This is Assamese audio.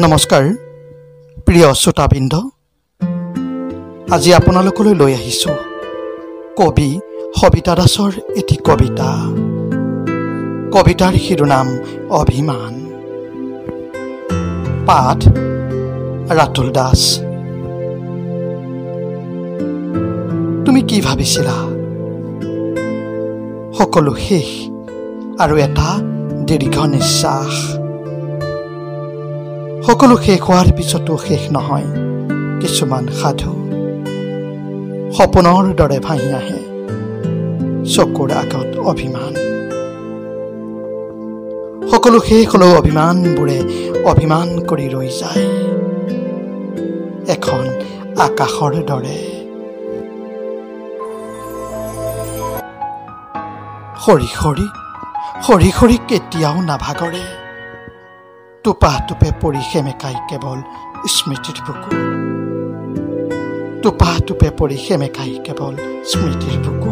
নমস্কাৰ প্ৰিয় শ্ৰোতাবৃন্দ, আজি আপোনালোকলৈ লৈ আহিছোঁ কবি সবিতা দাসৰ এটি কবিতা। কবিতাৰ শিৰোনাম অভিমান। পাঠ ৰাতুল দাস। তুমি কি ভাবিছিলা? সকলো শেষ আৰু এটা দীৰ্ঘ নিশ্বাস। সকলো শেষ হোৱাৰ পিছতো শেষ নহয় কিছুমান সাধু, সপোনৰ দৰে ভাহি আহে চকুৰ আগত অভিমান। সকলো শেষ হ'লেও অভিমানবোৰে অভিমান কৰি ৰৈ যায় এখন আকাশৰ দৰে। সৰি সৰি সৰি সৰি কেতিয়াও নাভাগৰে, টোপা টোপে পৰি সেমেকাই কেৱল স্মৃতিৰ বুকু। টোপা টোপে পৰি সেমেকাই কেৱল স্মৃতিৰ বুকু।